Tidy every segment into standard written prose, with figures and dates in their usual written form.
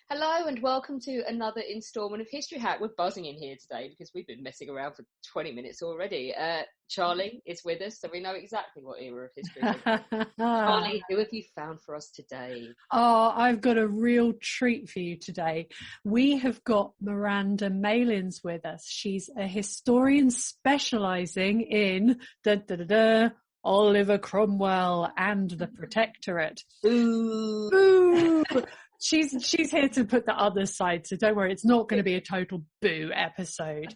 Hello and welcome to another instalment of History Hack. We're buzzing in here today because we've been messing around for 20 minutes already. Charlie is with us, so we know exactly what era of history we're in. Charlie, who have you found for us today? Oh, I've got a real treat for you today. We have got Miranda Malins with us. She's a historian specialising in Oliver Cromwell and the Protectorate. Ooh. Boo! She's here to put the other side, so don't worry, it's not going to be a total boo episode.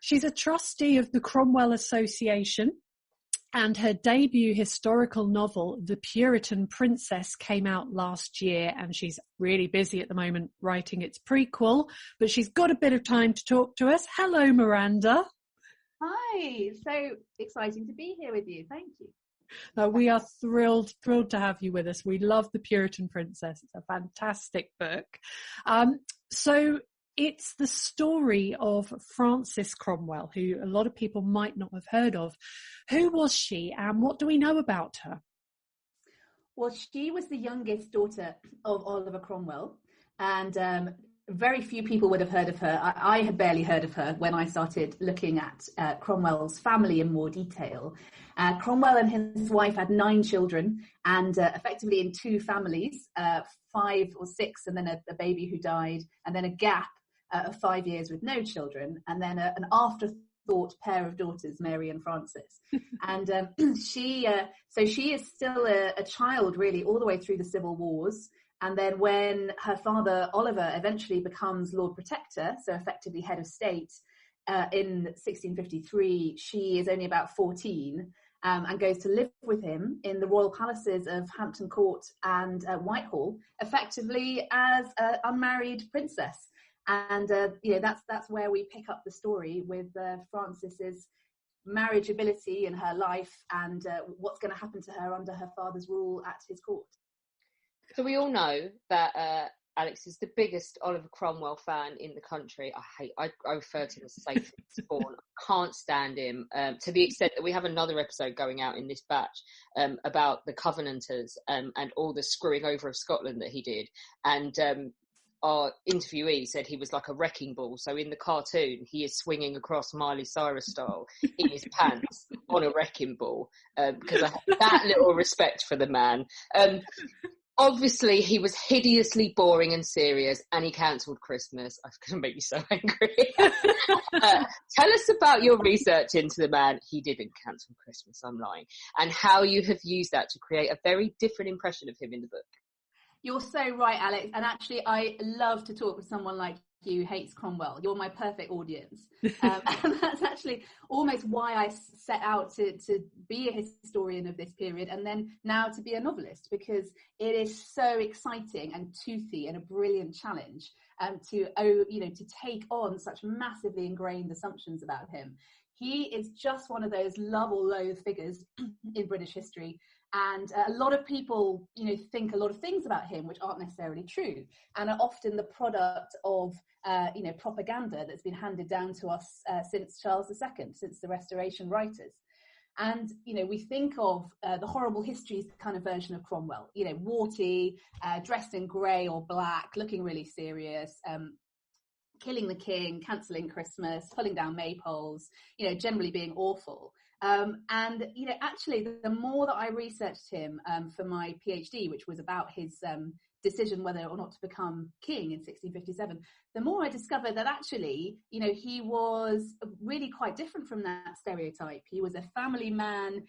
She's a trustee of the Cromwellian Association, and her debut historical novel, The Puritan Princess, came out last year, and she's really busy at the moment writing its prequel, but she's got a bit of time to talk to us. Hello, Miranda. Hi, so exciting to be here with you. Thank you. We are thrilled to have you with us. We love The Puritan Princess. It's a fantastic book. So it's the story of Frances Cromwell, who a lot of people might not have heard of. Who was she and what do we know about her? Well, she was the youngest daughter of Oliver Cromwell, and very few people would have heard of her. I had barely heard of her when I started looking at Cromwell's family in more detail. Cromwell and his wife had 9 children, and effectively in 2 families, 5 or 6, and then a baby who died, and then a gap of 5 years with no children, and then an afterthought pair of daughters, Mary and Frances. And she is still a child, really, all the way through the Civil Wars. And then when her father, Oliver, eventually becomes Lord Protector, so effectively head of state, in 1653, she is only about 14 and goes to live with him in the royal palaces of Hampton Court and Whitehall, effectively as an unmarried princess. And that's where we pick up the story with Frances's marriageability in her life and what's going to happen to her under her father's rule at his court. So we all know that Alex is the biggest Oliver Cromwell fan in the country. I refer to him as Satan's spawn. I can't stand him, to the extent that we have another episode going out in this batch about the Covenanters and all the screwing over of Scotland that he did. And our interviewee said he was like a wrecking ball. So in the cartoon, he is swinging across Miley Cyrus style in his pants on a wrecking ball, because I have that little respect for the man. Obviously, he was hideously boring and serious, and he cancelled Christmas. I'm going to make you so angry. Tell us about your research into the man. He didn't cancel Christmas, I'm lying. And how you have used that to create a very different impression of him in the book. You're so right, Alex. And actually, I love to talk with someone like you who hates Cromwell. You're my perfect audience. And that's actually almost why I set out to be a historian of this period and then now to be a novelist, because it is so exciting and toothy and a brilliant challenge to take on such massively ingrained assumptions about him. He is just one of those love or loathe figures in British history. And a lot of people, think a lot of things about him which aren't necessarily true and are often the product of, propaganda that's been handed down to us since Charles II, since the Restoration writers. And, we think of the horrible histories kind of version of Cromwell, warty, dressed in grey or black, looking really serious, killing the king, cancelling Christmas, pulling down maypoles, generally being awful. Actually, the more that I researched him for my PhD, which was about his decision whether or not to become king in 1657, the more I discovered that actually, he was really quite different from that stereotype. He was a family man.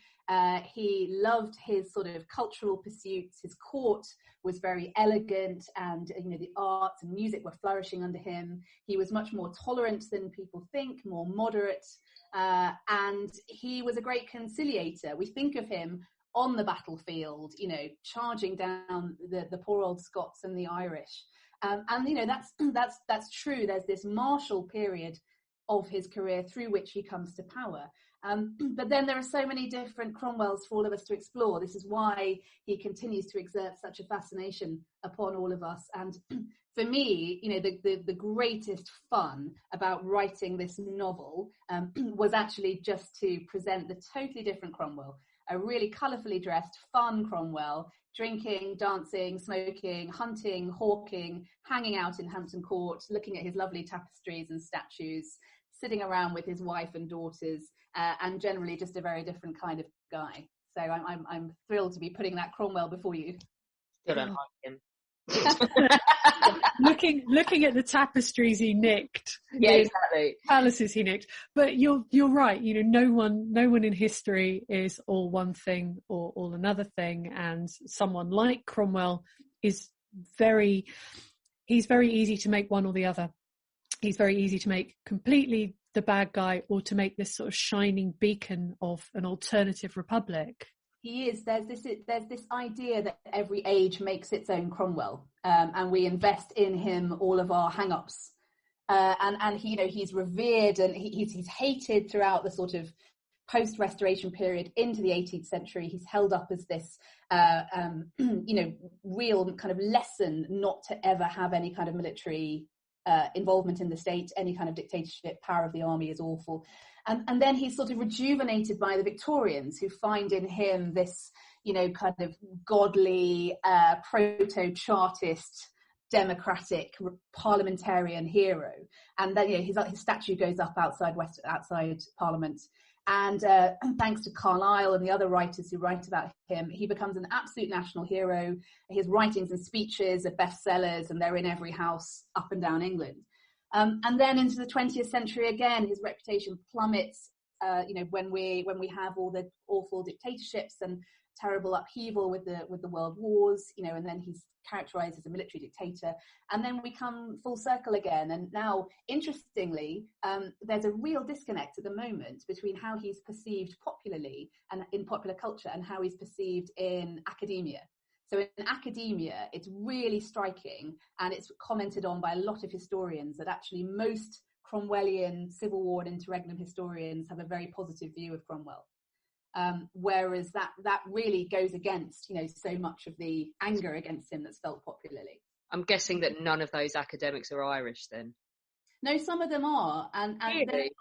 He loved his sort of cultural pursuits. His court was very elegant, and the arts and music were flourishing under him. He was much more tolerant than people think, more moderate. And he was a great conciliator. We think of him on the battlefield, charging down the poor old Scots and the Irish. That's true. There's this martial period of his career through which he comes to power. But then there are so many different Cromwells for all of us to explore. This is why he continues to exert such a fascination upon all of us. And for me, the greatest fun about writing this novel was actually just to present the totally different Cromwell, a really colourfully dressed, fun Cromwell, drinking, dancing, smoking, hunting, hawking, hanging out in Hampton Court, looking at his lovely tapestries and statues, sitting around with his wife and daughters, and generally just a very different kind of guy. So I'm thrilled to be putting that Cromwell before you. Still don't like him. looking at the tapestries he nicked, yeah, exactly, palaces he nicked. But you're right. You know, no one in history is all one thing or all another thing. And someone like Cromwell is he's very easy to make one or the other. He's very easy to make completely the bad guy, or to make this sort of shining beacon of an alternative republic. He is. There's this idea that every age makes its own Cromwell, and we invest in him all of our hang-ups. And he, he's revered, and he's hated throughout the sort of post-Restoration period into the 18th century. He's held up as this, real kind of lesson not to ever have any kind of military involvement in the state, any kind of dictatorship. Power of the army is awful. And then he's sort of rejuvenated by the Victorians, who find in him this, kind of godly, proto-Chartist, democratic, parliamentarian hero. And then, his statue goes up outside Parliament. And thanks to Carlyle and the other writers who write about him, he becomes an absolute national hero. His writings and speeches are bestsellers, and they're in every house up and down England. And then into the 20th century again, his reputation plummets. When we have all the awful dictatorships and terrible upheaval with the world wars, and then he's characterized as a military dictator. And then we come full circle again. And now, interestingly, there's a real disconnect at the moment between how he's perceived popularly and in popular culture and how he's perceived in academia. So in academia, it's really striking, and it's commented on by a lot of historians, that actually most Cromwellian Civil War and interregnum historians have a very positive view of Cromwell. Whereas that really goes against, so much of the anger against him that's felt popularly. I'm guessing that none of those academics are Irish then. No, some of them are. And really?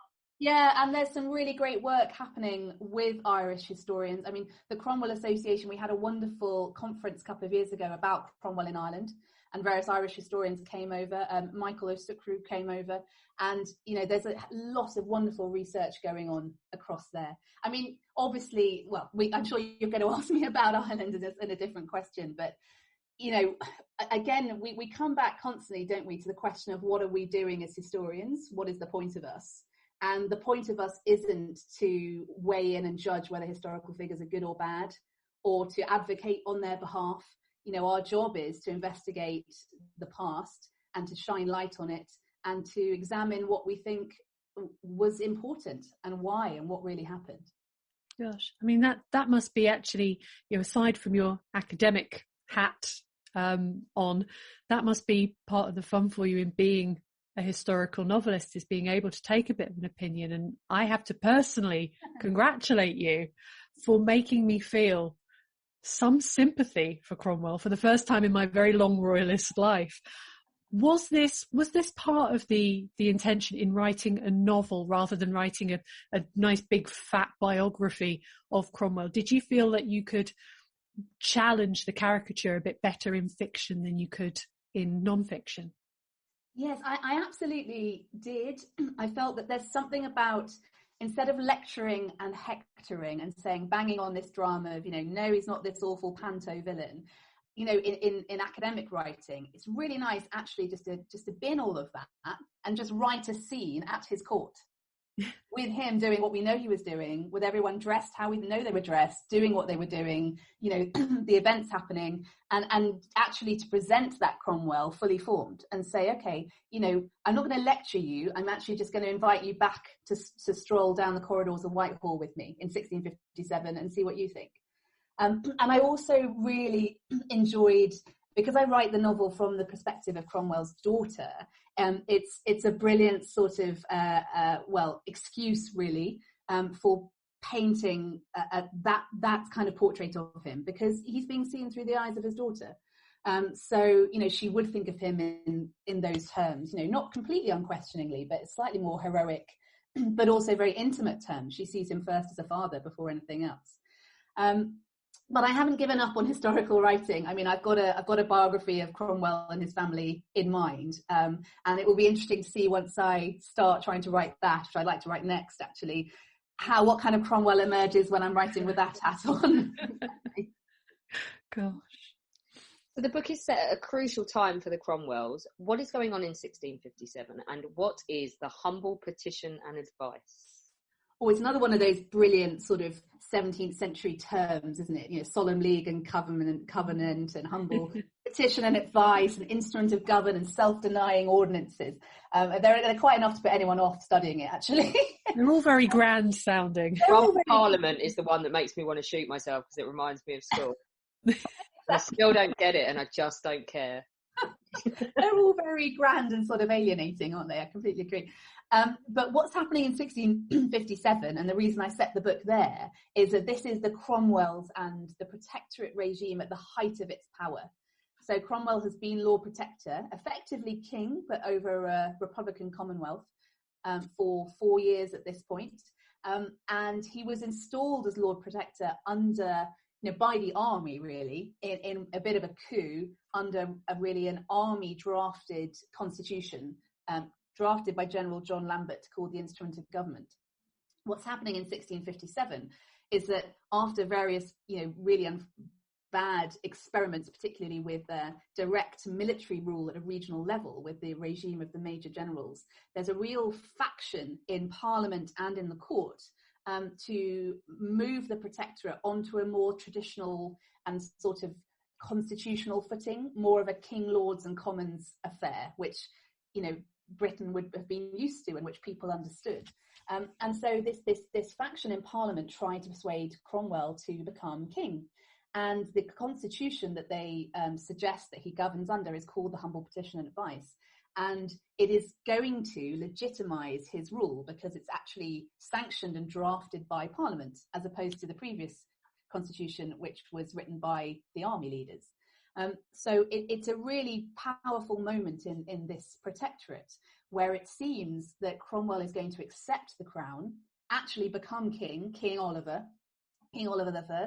Yeah, and there's some really great work happening with Irish historians. I mean, the Cromwell Association, we had a wonderful conference a couple of years ago about Cromwell in Ireland, and various Irish historians came over. Michael O'Sucru came over, and, there's a lot of wonderful research going on across there. I mean, obviously, I'm sure you're going to ask me about Ireland in a different question, but, again, we come back constantly, don't we, to the question of what are we doing as historians? What is the point of us? And the point of us isn't to weigh in and judge whether historical figures are good or bad, or to advocate on their behalf. Our job is to investigate the past and to shine light on it, and to examine what we think was important and why and what really happened. Gosh, I mean, that must be actually, aside from your academic hat on, that must be part of the fun for you in being a historical novelist, is being able to take a bit of an opinion. And I have to personally congratulate you for making me feel some sympathy for Cromwell for the first time in my very long royalist life. Was this part of the intention in writing a novel rather than writing a nice big fat biography of Cromwell? Did you feel that you could challenge the caricature a bit better in fiction than you could in non-fiction? Yes, I absolutely did. I felt that there's something about, instead of lecturing and hectoring and saying, banging on this drama of, no, he's not this awful panto villain, in academic writing, it's really nice actually just to bin all of that and just write a scene at his court with him doing what we know he was doing, with everyone dressed how we know they were dressed, doing what they were doing, the events happening, and actually to present that Cromwell fully formed and say, okay, I'm not going to lecture you, I'm actually just going to invite you back to stroll down the corridors of Whitehall with me in 1657 and see what you think. And I also really enjoyed, because I write the novel from the perspective of Cromwell's daughter, it's a brilliant sort of, excuse really, for painting that kind of portrait of him, because he's being seen through the eyes of his daughter. So, she would think of him in those terms, not completely unquestioningly, but slightly more heroic, but also very intimate terms. She sees him first as a father before anything else. But I haven't given up on historical writing. I mean, I've got a biography of Cromwell and his family in mind, and it will be interesting to see once I start trying to write that, which I'd like to write next, actually, what kind of Cromwell emerges when I'm writing with that hat on. Gosh. So the book is set at a crucial time for the Cromwells. What is going on in 1657, and what is the humble petition and advice? Oh, it's another one of those brilliant sort of 17th century terms, isn't it? You know, solemn league and covenant and humble petition and advice and instrument of govern and self-denying ordinances. They're quite enough to put anyone off studying it, actually. They're all very grand sounding. Parliament is the one that makes me want to shoot myself because it reminds me of school. I still don't get it, and I just don't care. They're all very grand and sort of alienating, aren't they? I completely agree. But what's happening in 1657, and the reason I set the book there, is that this is the Cromwells and the protectorate regime at the height of its power. So Cromwell has been Lord Protector, effectively king, but over a Republican Commonwealth for 4 years at this point. And he was installed as Lord Protector under, by the army, really, in a bit of a coup, under an army drafted constitution, drafted by General John Lambert, called the Instrument of Government. What's happening in 1657 is that after various, really bad experiments, particularly with direct military rule at a regional level with the regime of the major generals, there's a real faction in Parliament and in the court to move the protectorate onto a more traditional and sort of constitutional footing, more of a king, lords and commons affair, which, Britain would have been used to and which people understood. And so this faction in Parliament tried to persuade Cromwell to become king. And the constitution that they suggest that he governs under is called the Humble Petition and Advice. And it is going to legitimise his rule because it's actually sanctioned and drafted by Parliament, as opposed to the previous constitution, which was written by the army leaders. So it's a really powerful moment in this protectorate, where it seems that Cromwell is going to accept the crown, actually become King Oliver I.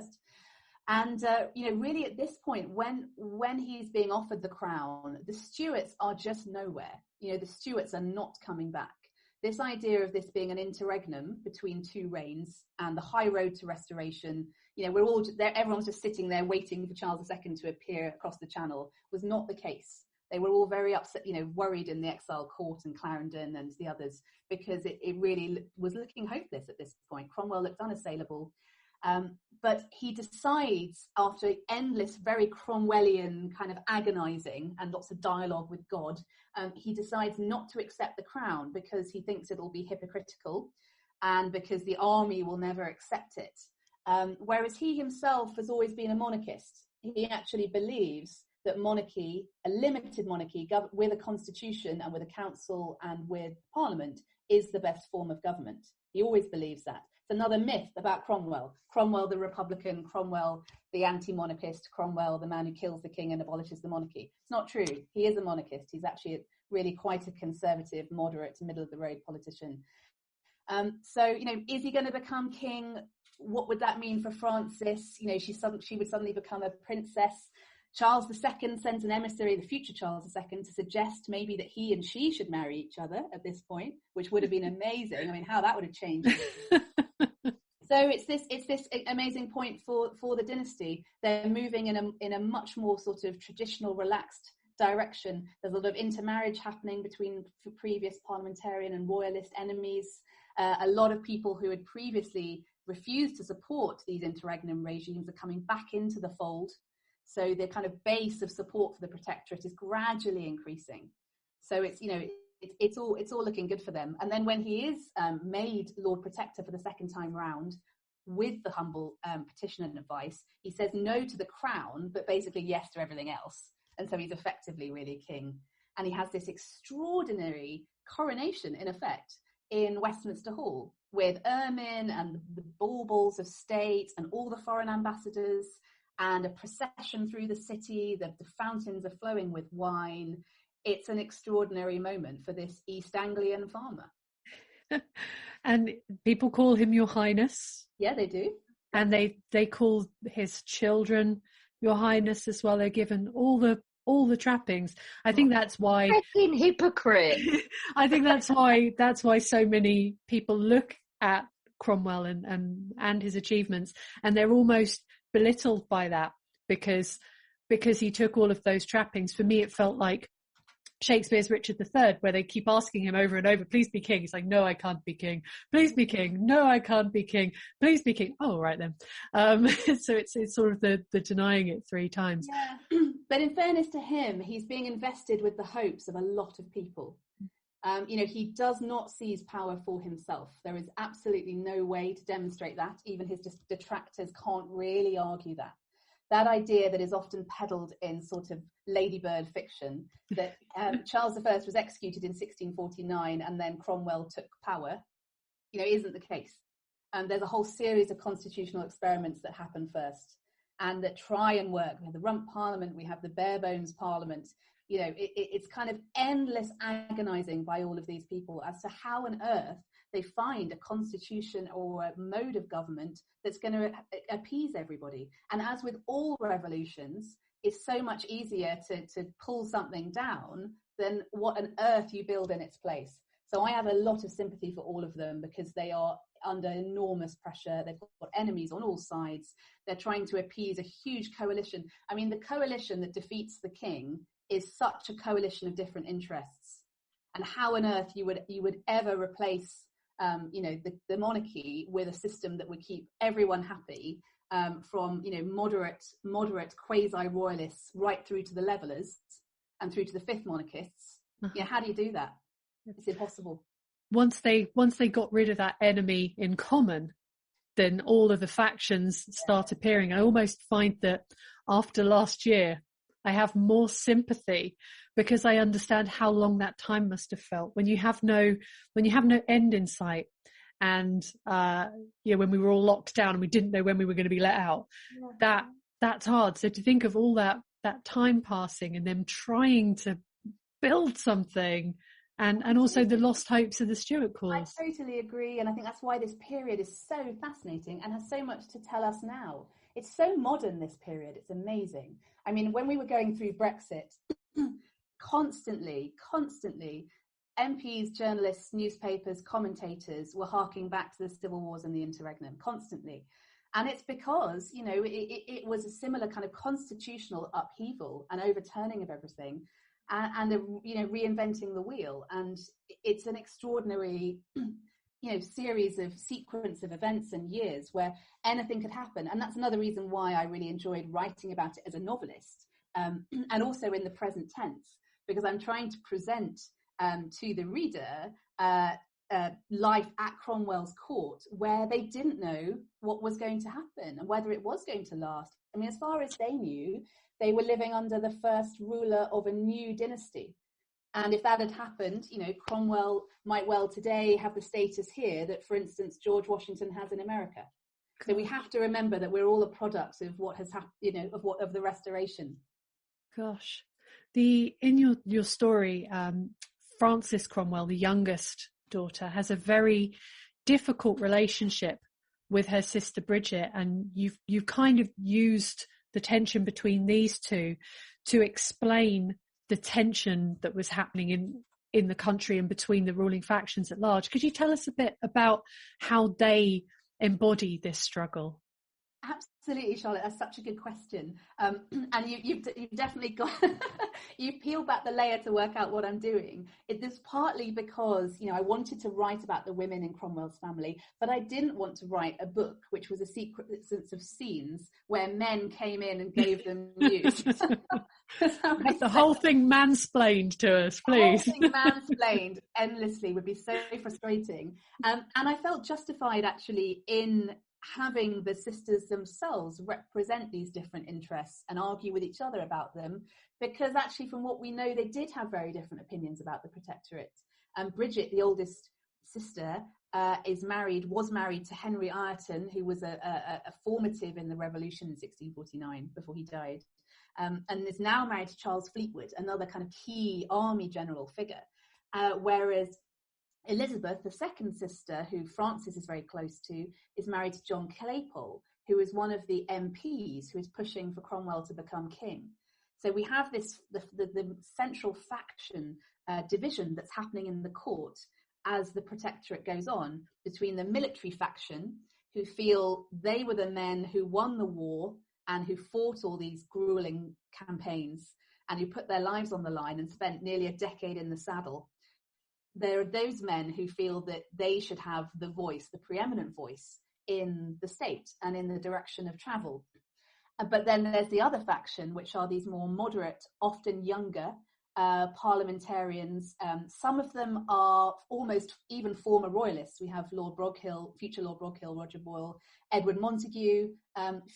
And, really at this point, when he's being offered the crown, the Stuarts are just nowhere. The Stuarts are not coming back. This idea of this being an interregnum between two reigns and the high road to restoration, we're all there, everyone's just sitting there waiting for Charles II to appear across the channel, was not the case. They were all very upset, worried in the exile court and Clarendon and the others, because it really was looking hopeless at this point. Cromwell looked unassailable. But he decides, after endless, very Cromwellian kind of agonising and lots of dialogue with God, he decides not to accept the crown because he thinks it'll be hypocritical and because the army will never accept it. Whereas he himself has always been a monarchist. He actually believes that monarchy, a limited monarchy with a constitution and with a council and with parliament, is the best form of government. He always believes that. It's another myth about Cromwell. Cromwell the Republican, Cromwell the anti-monarchist, Cromwell the man who kills the king and abolishes the monarchy. It's not true. He is a monarchist. He's actually really quite a conservative, moderate, middle-of-the-road politician. So, is he going to become king? What would that mean for Frances? She would suddenly become a princess. Charles II sends an emissary, the future Charles II, to suggest maybe that he and she should marry each other at this point, which would have been amazing. I mean, how that would have changed. So it's this amazing point for the dynasty. They're moving in a much more sort of traditional, relaxed direction. There's a lot of intermarriage happening between previous parliamentarian and royalist enemies. A lot of people who had previously refused to support these interregnum regimes are coming back into the fold. So the kind of base of support for the protectorate is gradually increasing. So it's all looking good for them. And then when he is made Lord Protector for the second time round with the humble petition and advice, he says no to the crown, but basically yes to everything else. And so he's effectively really king. And he has this extraordinary coronation, in effect, in Westminster Hall with ermine and the baubles of state and all the foreign ambassadors, and a procession through the city. The fountains are flowing with wine. It's an extraordinary moment for this East Anglian farmer. And people call him Your Highness. Yeah, they do. And they call his children Your Highness as well. They're given all the trappings. I think that's why Freaking hypocrite. I think that's why so many people look at Cromwell and his achievements, and they're almost belittled by that because he took all of those trappings. For me, it felt like Shakespeare's Richard III, where they keep asking him over and over, please be king. He's like, no, I can't be king. Please be king. No, I can't be king. Please be king. Oh, all right then. So it's sort of the denying it 3 times. Yeah. But in fairness to him, he's being invested with the hopes of a lot of people. He does not seize power for himself. There is absolutely no way to demonstrate that. Even his detractors can't really argue that. That idea that is often peddled in sort of ladybird fiction, that Charles I was executed in 1649 and then Cromwell took power, isn't the case. There's a whole series of constitutional experiments that happen first and that try and work. We have the Rump Parliament, we have the Bare Bones Parliament. It's kind of endless agonizing by all of these people as to how on earth they find a constitution or a mode of government that's going to appease everybody. And as with all revolutions, it's so much easier to pull something down than what on earth you build in its place. So I have a lot of sympathy for all of them because they are under enormous pressure. They've got enemies on all sides. They're trying to appease a huge coalition. I mean, the coalition that defeats the king is such a coalition of different interests. And how on earth you would ever replace the monarchy with a system that would keep everyone happy, from moderate quasi-royalists right through to the levellers and through to the fifth monarchists. How do you do that? It's impossible. Once they got rid of that enemy in common, then all of the factions start appearing. I almost find that after last year, I have more sympathy because I understand how long that time must have felt when you have no end in sight. And, when we were all locked down and we didn't know when we were going to be let out, that's hard. So to think of all that time passing and them trying to build something and also the lost hopes of the Stuart cause. I totally agree. And I think that's why this period is so fascinating and has so much to tell us now. It's so modern, this period. It's amazing. I mean, when we were going through Brexit, constantly, MPs, journalists, newspapers, commentators were harking back to the civil wars and the interregnum constantly. And it's because, it was a similar kind of constitutional upheaval and overturning of everything and reinventing the wheel. And it's an extraordinary series of sequence of events and years where anything could happen. And that's another reason why I really enjoyed writing about it as a novelist, and also in the present tense, because I'm trying to present to the reader life at Cromwell's court, where they didn't know what was going to happen and whether it was going to last. I mean, as far as they knew, they were living under the first ruler of a new dynasty. And if that had happened, Cromwell might well today have the status here that, for instance, George Washington has in America. So we have to remember that we're all a product of what has happened, of the Restoration. Gosh, in your story, Frances Cromwell, the youngest daughter, has a very difficult relationship with her sister Bridget, and you've kind of used the tension between these two to explain the tension that was happening in the country and between the ruling factions at large. Could you tell us a bit about how they embody this struggle? Absolutely, Charlotte. That's such a good question. And you've definitely got, you've peeled back the layer to work out what I'm doing. It is partly because, I wanted to write about the women in Cromwell's family, but I didn't want to write a book which was a sequence of scenes where men came in and gave them news. The whole thing mansplained to us, please. The whole thing mansplained endlessly would be so frustrating. And I felt justified actually in having the sisters themselves represent these different interests and argue with each other about them, because actually from what we know, they did have very different opinions about the protectorate. Bridget, the oldest sister, was married to Henry Ireton, who was a formative in the revolution in 1649 before he died, and is now married to Charles Fleetwood, another kind of key army general figure, whereas Elizabeth, the second sister, who Frances is very close to, is married to John Claypole, who is one of the MPs who is pushing for Cromwell to become king. So we have this the central faction division that's happening in the court as the protectorate goes on, between the military faction, who feel they were the men who won the war and who fought all these grueling campaigns and who put their lives on the line and spent nearly a decade in the saddle. There are those men who feel that they should have the voice, the preeminent voice in the state and in the direction of travel. But then there's the other faction, which are these more moderate, often younger parliamentarians. Some of them are almost even former royalists. We have Lord Broghill, future Lord Broghill, Roger Boyle, Edward Montagu,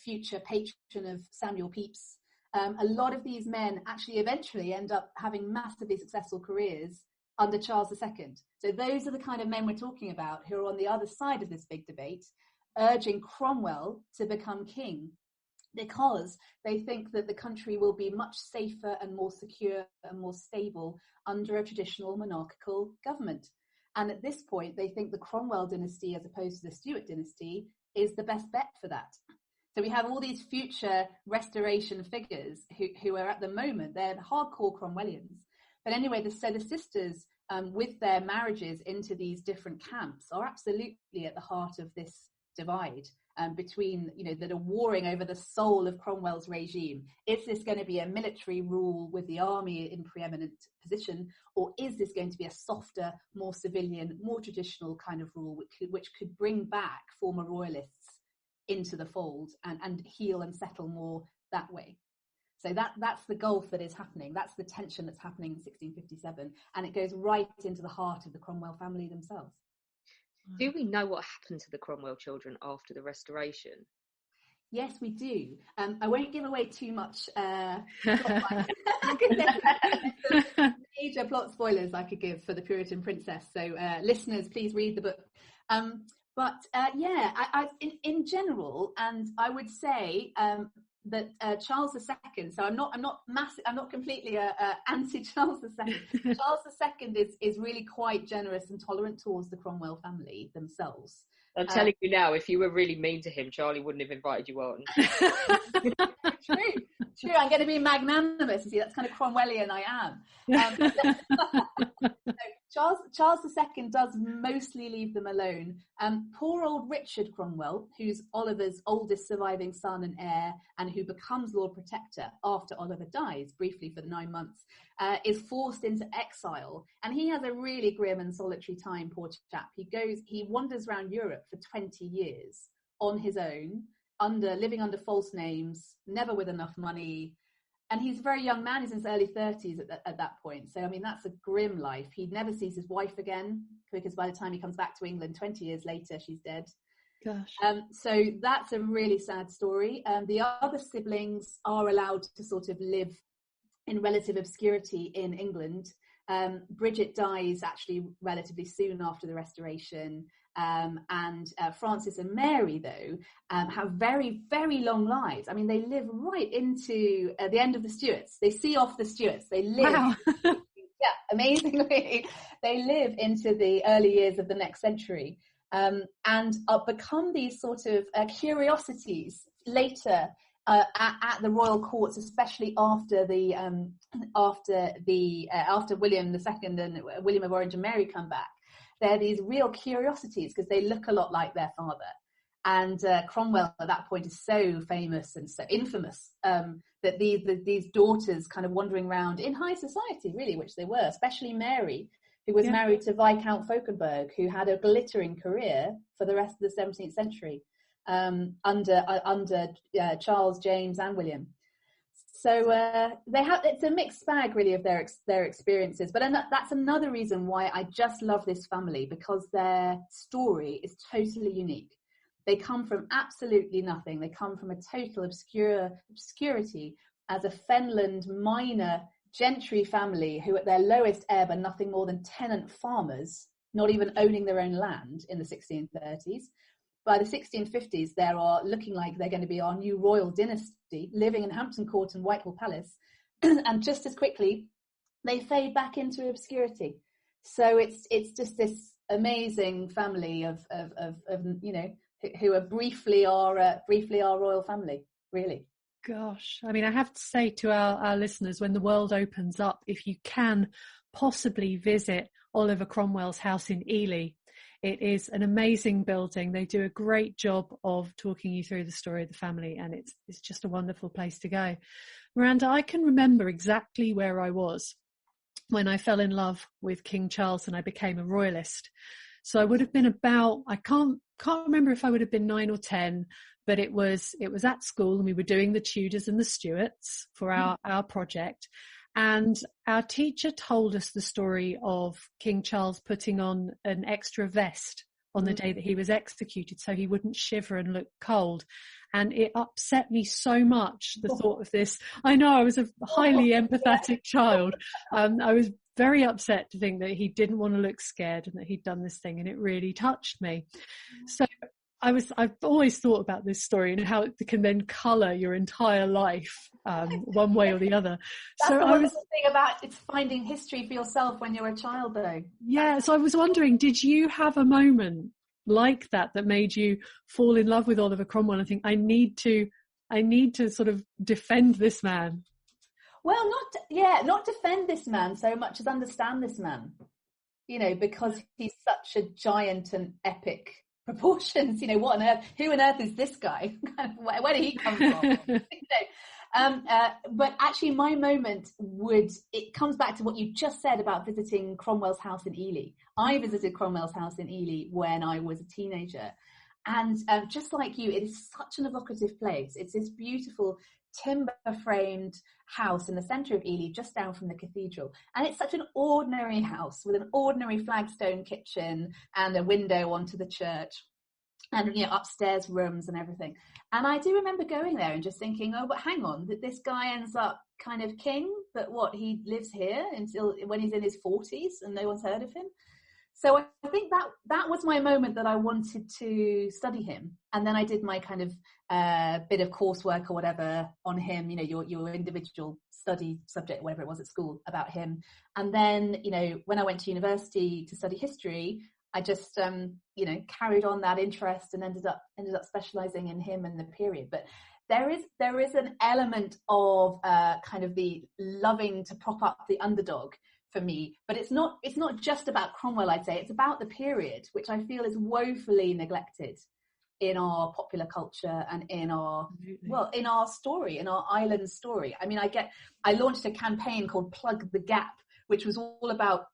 future patron of Samuel Pepys. A lot of these men actually eventually end up having massively successful careers under Charles II. So those are the kind of men we're talking about who are on the other side of this big debate, urging Cromwell to become king, because they think that the country will be much safer and more secure and more stable under a traditional monarchical government. And at this point, they think the Cromwell dynasty, as opposed to the Stuart dynasty, is the best bet for that. So we have all these future restoration figures who are at the moment, they're hardcore Cromwellians. But anyway, the sisters, with their marriages into these different camps, are absolutely at the heart of this divide between, that are warring over the soul of Cromwell's regime. Is this going to be a military rule with the army in preeminent position, or is this going to be a softer, more civilian, more traditional kind of rule which could bring back former royalists into the fold and heal and settle more that way? So that's the gulf that is happening. That's the tension that's happening in 1657, and it goes right into the heart of the Cromwell family themselves. Do we know what happened to the Cromwell children after the Restoration? Yes, we do. I won't give away too much major plot spoilers I could give for the Puritan Princess. So listeners, please read the book. In general, and I would say that Charles II. So I'm not completely anti Charles II. Charles II is really quite generous and tolerant towards the Cromwell family themselves. I'm telling you now, if you were really mean to him, Charlie wouldn't have invited you on. True. I'm going to be magnanimous. You see, that's kind of Cromwellian I am. Charles II does mostly leave them alone. Poor old Richard Cromwell, who's Oliver's oldest surviving son and heir, and who becomes Lord Protector after Oliver dies, briefly for the 9 months, is forced into exile. And he has a really grim and solitary time, poor chap. He wanders around Europe for 20 years on his own, living under false names, never with enough money. And he's a very young man. He's in his early 30s at that point. So, I mean, that's a grim life. He never sees his wife again, because by the time he comes back to England 20 years later, she's dead. Gosh. So that's a really sad story. The other siblings are allowed to sort of live in relative obscurity in England. Bridget dies actually relatively soon after the Restoration. And Francis and Mary, though, have very, very long lives. I mean, they live right into the end of the Stuarts. They see off the Stuarts. They live, wow. Amazingly, they live into the early years of the next century, and become these sort of curiosities later at the royal courts, especially after William II and William of Orange and Mary come back. They're these real curiosities because they look a lot like their father. And Cromwell at that point is so famous and so infamous that these daughters kind of wandering around in high society, really, which they were, especially Mary, who was married to Viscount Fauconberg, who had a glittering career for the rest of the 17th century under Charles, James and William. So it's a mixed bag, really, of their experiences. But that's another reason why I just love this family, because their story is totally unique. They come from absolutely nothing. They come from a total obscurity as a Fenland minor gentry family who at their lowest ebb are nothing more than tenant farmers, not even owning their own land in the 1630s. By the 1650s, they are looking like they're going to be our new royal dynasty, living in Hampton Court and Whitehall Palace. And just as quickly, they fade back into obscurity. So it's just this amazing family of who are briefly our royal family, really. Gosh, I mean, I have to say to our listeners, when the world opens up, if you can possibly visit Oliver Cromwell's house in Ely, it is an amazing building. They do a great job of talking you through the story of the family, and it's just a wonderful place to go. Miranda, I can remember exactly where I was when I fell in love with King Charles and I became a royalist. So I would have been about, I can't remember if I would have been 9 or 10, but it was at school, and we were doing the Tudors and the Stuarts for our project. And our teacher told us the story of King Charles putting on an extra vest on the day that he was executed so he wouldn't shiver and look cold. And it upset me so much, the thought of this. I know, I was a highly empathetic child. I was very upset to think that he didn't want to look scared and that he'd done this thing, and it really touched me. So I've always thought about this story and how it can then colour your entire life, one way or the other. That's the wonderful thing about it's finding history for yourself when you're a child, though. Yeah, so I was wondering, did you have a moment like that made you fall in love with Oliver Cromwell and think, I need to sort of defend this man? Well, not defend this man so much as understand this man, because he's such a giant and epic proportions. What on earth? Who on earth is this guy? Where did he come from? But actually, my moment it comes back to what you just said about visiting Cromwell's house in Ely. I visited Cromwell's house in Ely when I was a teenager, and just like you, it is such an evocative place. It's this beautiful timber-framed house in the centre of Ely, just down from the cathedral, and it's such an ordinary house with an ordinary flagstone kitchen and a window onto the church, and upstairs rooms and everything. And I do remember going there and just thinking, oh, but hang on, that this guy ends up kind of king, but he lives here until when he's in his 40s and no one's heard of him. So I think that was my moment that I wanted to study him. And then I did my kind of bit of coursework or whatever on him, your individual study subject, whatever it was at school about him. And then, when I went to university to study history, I just, carried on that interest and ended up specializing in him and the period. But there is an element of kind of the loving to prop up the underdog for me, but it's not just about Cromwell. I'd say it's about the period, which I feel is woefully neglected in our popular culture and in our story, in our island story. I mean, I launched a campaign called Plug the Gap, which was all about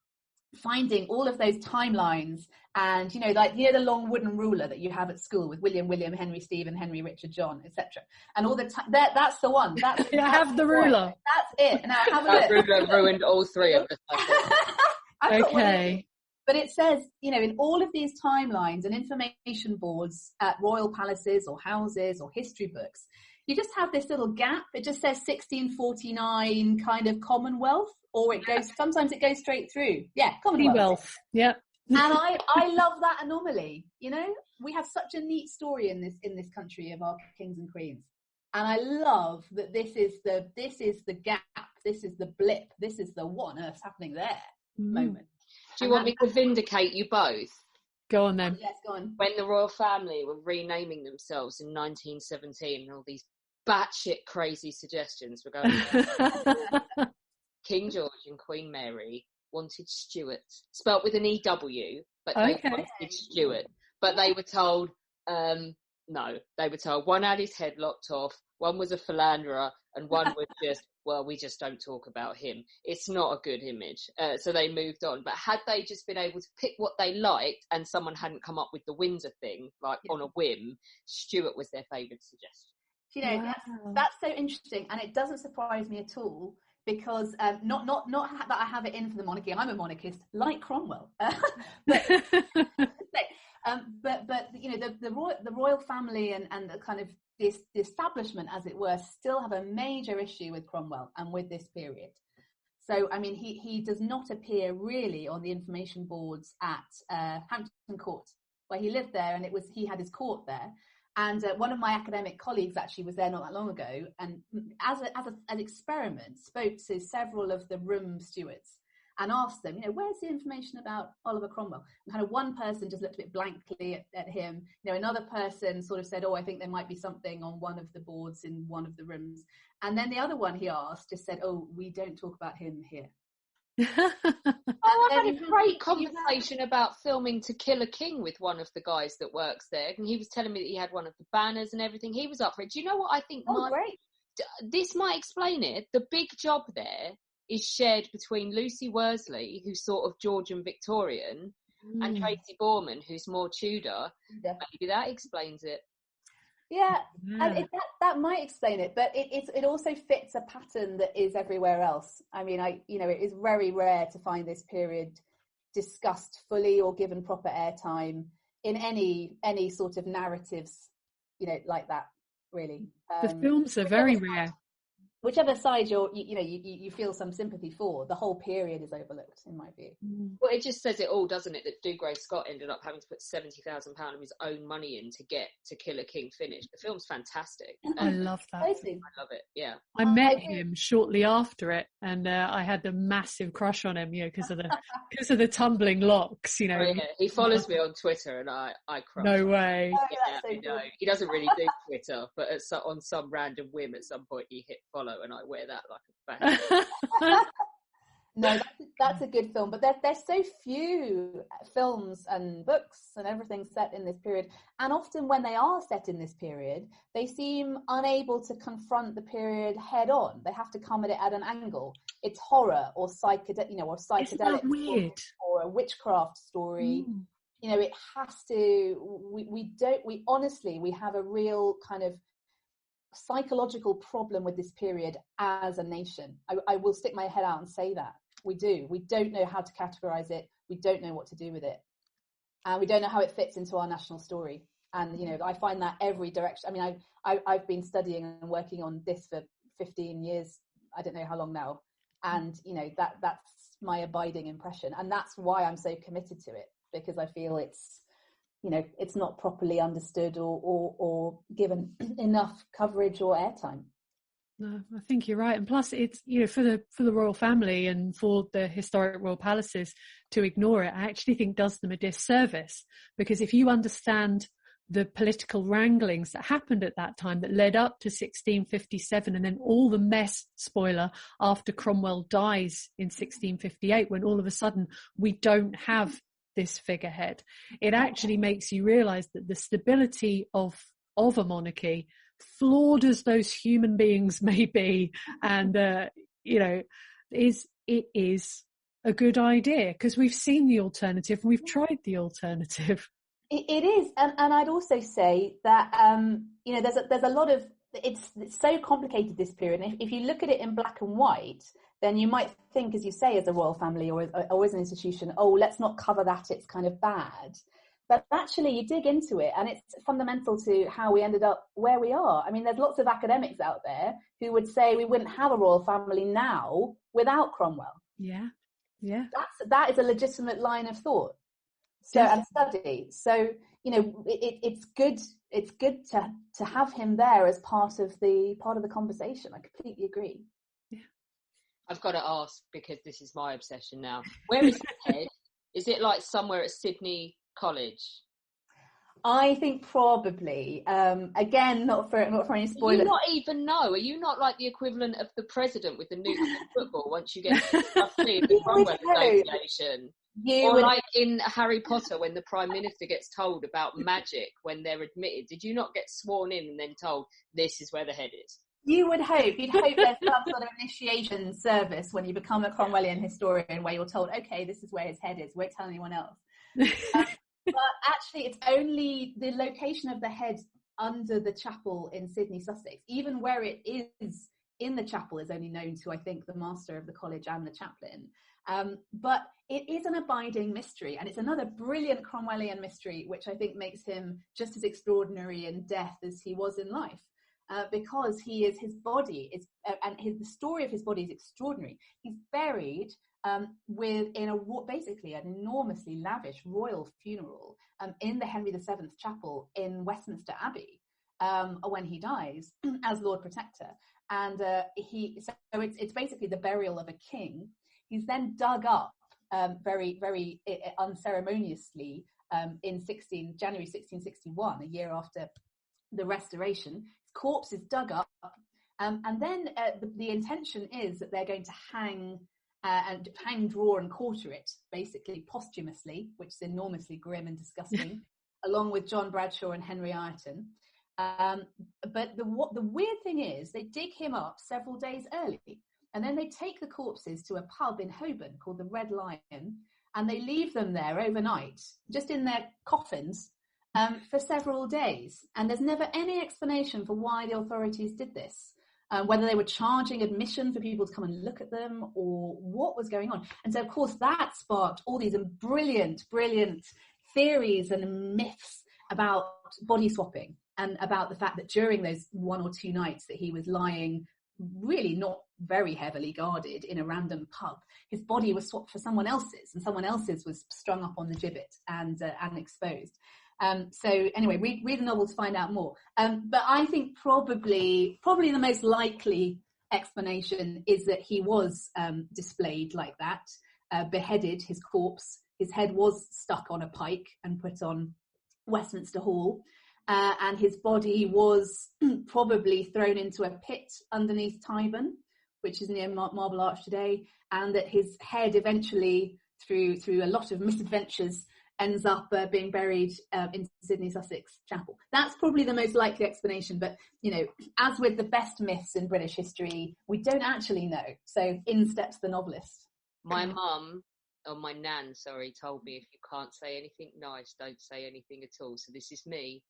finding all of those timelines and the long wooden ruler that you have at school with William, Henry, Stephen, Henry, Richard, John, etc. And all the time that's the one. That's I have the ruler. That's it. Now have a look. That ruler ruined all three of us. Okay. But it says, in all of these timelines and information boards at royal palaces or houses or history books, you just have this little gap. It just says 1649 kind of Commonwealth, or sometimes it goes straight through. Yeah, Commonwealth. Yeah. And I love that anomaly. We have such a neat story in this country of our kings and queens. And I love that this is the gap, this is the blip, this is the what on earth's happening there moment. Do you want me to vindicate you both? Go on then. Yes, go on. When the royal family were renaming themselves in 1917 and all these batshit crazy suggestions were going on, King George and Queen Mary wanted Stuart, spelt with an EW, but they wanted Stuart. But they were told, no, they were told one had his head locked off, one was a philanderer, and one was just, we just don't talk about him. It's not a good image. So they moved on. But had they just been able to pick what they liked and someone hadn't come up with the Windsor thing, on a whim, Stuart was their favourite suggestion. That's so interesting. And it doesn't surprise me at all, because not that I have it in for the monarchy. I'm a monarchist, like Cromwell. But the royal family and the kind of the establishment, as it were, still have a major issue with Cromwell and with this period. So, I mean, he does not appear really on the information boards at Hampton Court, where he lived there, and he had his court there. And one of my academic colleagues actually was there not that long ago, and as an experiment, spoke to several of the room stewards and asked them, where's the information about Oliver Cromwell? And kind of one person just looked a bit blankly at him. Another person sort of said, oh, I think there might be something on one of the boards in one of the rooms. And then the other one he asked just said, oh, we don't talk about him here. I had a great conversation about filming To Kill a King with one of the guys that works there, and he was telling me that he had one of the banners and everything. He was up for it. Do you know what I think? Great. This might explain it. The big job there is shared between Lucy Worsley, who's sort of Georgian Victorian, and Tracy Borman, who's more Tudor. Yeah. Maybe that explains it. Yeah, and that might explain it, but it also fits a pattern that is everywhere else. I mean, it is very rare to find this period discussed fully or given proper airtime in any sort of narratives, like that. Really, the films are very rare. Whichever side you feel some sympathy for, the whole period is overlooked, in my view. Well, it just says it all, doesn't it? That Dougray Scott ended up having to put £70,000 of his own money in to get To Kill a King finished. The film's fantastic. I love that. Totally. I love it. Yeah. I met him shortly after it, and I had a massive crush on him, because of the tumbling locks, Oh, yeah. He follows me on Twitter, and I crush. No way. Oh, yeah, I know. He doesn't really do Twitter, but on some random whim at some point he hit follow, and I wear that like a badge. No, that's a good film, but there's so few films and books and everything set in this period, and often when they are set in this period, they seem unable to confront the period head on. They have to come at it at an angle. It's horror or psychedelic weird, or a witchcraft story. It has to. We honestly have a real kind of psychological problem with this period as a nation. I will stick my head out and say that we don't know how to categorize it. We don't know what to do with it, and we don't know how it fits into our national story. And I find that every direction. I mean, I've been studying and working on this for 15 years. I don't know how long now, and that's my abiding impression, and that's why I'm so committed to it, because I feel it's not properly understood or given enough coverage or airtime. No, I think you're right. And plus it's, for the royal family and for the historic royal palaces to ignore it, I actually think does them a disservice, because if you understand the political wranglings that happened at that time that led up to 1657, and then all the mess, spoiler, after Cromwell dies in 1658, when all of a sudden we don't have this figurehead, it actually makes you realize that the stability of a monarchy, flawed as those human beings may be, and it is a good idea, because we've seen the alternative, we've tried the alternative. It is, and I'd also say that there's a lot of it's so complicated, this period. And if you look at it in black and white, then you might think, as you say, as a royal family or as an institution, oh, let's not cover that, it's kind of bad. But actually, you dig into it, and it's fundamental to how we ended up where we are. I mean, there's lots of academics out there who would say we wouldn't have a royal family now without Cromwell. Yeah. That is a legitimate line of thought. So and study. So it's good. It's good to have him there as part of the conversation. I completely agree. Yeah. I've got to ask, because this is my obsession now. Where is his head? Is it like somewhere at Sydney College? I think probably. Again, not for any spoilers. Do you not even know? Are you not like the equivalent of the president with the Newton football once you get to the trustee of the Cromwell Association? Or like in Harry Potter, when the Prime Minister gets told about magic when they're admitted, did you not get sworn in and then told this is where the head is? You'd hope there's some sort of initiation service when you become a Cromwellian historian where you're told, okay, this is where his head is, won't tell anyone else. But actually, it's only the location of the head under the chapel in Sydney, Sussex. Even where it is in the chapel is only known to, I think, the master of the college and the chaplain. But it is an abiding mystery, and it's another brilliant Cromwellian mystery, which I think makes him just as extraordinary in death as he was in life, because his body is, and the story of his body is extraordinary. He's buried basically an enormously lavish royal funeral in the Henry VII Chapel in Westminster Abbey when he dies as Lord Protector, and it's basically the burial of a king. He's then dug up very, very unceremoniously in January 1661, a year after the Restoration. His corpse is dug up, and then the intention is that they're going to hang, draw, and quarter it, basically posthumously, which is enormously grim and disgusting, along with John Bradshaw and Henry Ireton. But the weird thing is, they dig him up several days early, and then they take the corpses to a pub in Holborn called the Red Lion, and they leave them there overnight, just in their coffins, for several days. And there's never any explanation for why the authorities did this, whether they were charging admission for people to come and look at them or what was going on. And so, of course, that sparked all these brilliant theories and myths about body swapping, and about the fact that during those 1 or 2 nights that he was lying really not very heavily guarded in a random pub, his body was swapped for someone else's, and someone else's was strung up on the gibbet and exposed. So anyway, read the novel to find out more. But I think probably the most likely explanation is that he was displayed like that, beheaded, his corpse, his head was stuck on a pike and put on Westminster Hall. And his body was probably thrown into a pit underneath Tyburn, which is near Marble Arch today, and that his head eventually, through a lot of misadventures, ends up being buried in Sidney Sussex Chapel. That's probably the most likely explanation, but, as with the best myths in British history, we don't actually know. So in steps the novelist. My mum, or my nan, sorry, told me if you can't say anything nice, don't say anything at all. So this is me.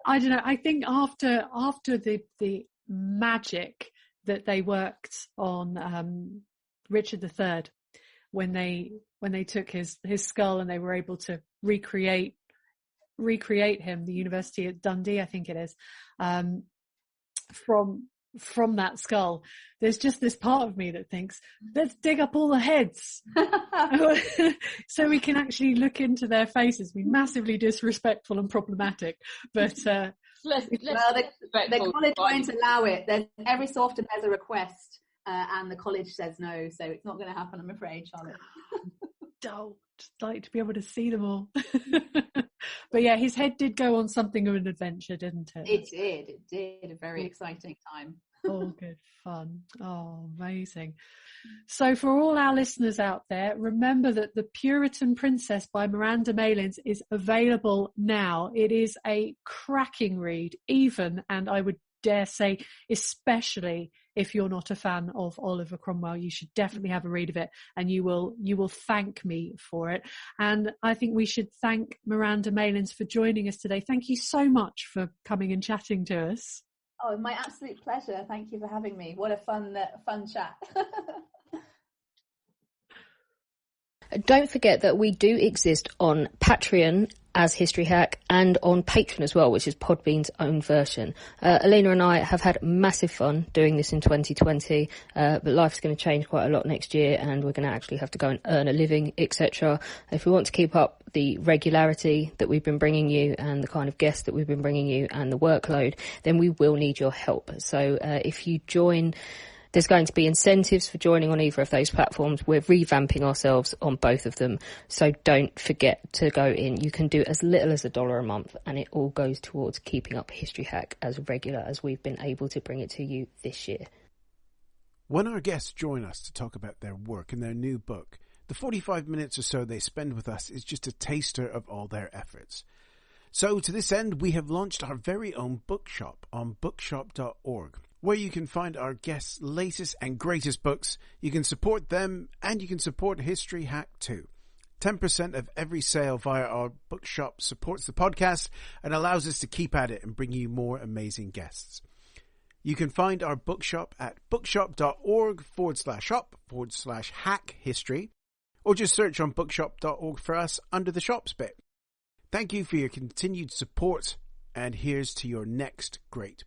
I don't know. I think after the magic that they worked on Richard III, when they took his skull and they were able to recreate him, the University at Dundee, I think it is, from that skull, there's just this part of me that thinks, let's dig up all the heads so we can actually look into their faces. Be massively disrespectful and problematic, but the college won't allow it. Every so often there's a request, and the college says no, so it's not going to happen, I'm afraid, Charlotte. Don't like to be able to see them all. But yeah, his head did go on something of an adventure, didn't it? It did. A very exciting time. Oh, good fun. Oh, amazing. So for all our listeners out there, remember that The Puritan Princess by Miranda Malins is available now. It is a cracking read, even, and I would dare say, especially if you're not a fan of Oliver Cromwell, you should definitely have a read of it, and you will thank me for it. And I think we should thank Miranda Malins for joining us today. Thank you so much for coming and chatting to us. Oh, my absolute pleasure. Thank you for having me. What a fun chat. Don't forget that we do exist on Patreon as History Hack and on Patreon as well, which is Podbean's own version. Alina and I have had massive fun doing this in 2020, but life's going to change quite a lot next year, and we're going to actually have to go and earn a living, etc. If we want to keep up the regularity that we've been bringing you and the kind of guests that we've been bringing you and the workload, then we will need your help. So if you join, there's going to be incentives for joining on either of those platforms. We're revamping ourselves on both of them, so don't forget to go in. You can do as little as $1 a month, and it all goes towards keeping up History Hack as regular as we've been able to bring it to you this year. When our guests join us to talk about their work and their new book, the 45 minutes or so they spend with us is just a taster of all their efforts. So to this end, we have launched our very own bookshop on bookshop.org. where you can find our guests' latest and greatest books. You can support them, and you can support History Hack too. 10% of every sale via our bookshop supports the podcast and allows us to keep at it and bring you more amazing guests. You can find our bookshop at bookshop.org/shop/hack history, or just search on bookshop.org for us under the shops bit. Thank you for your continued support, and here's to your next great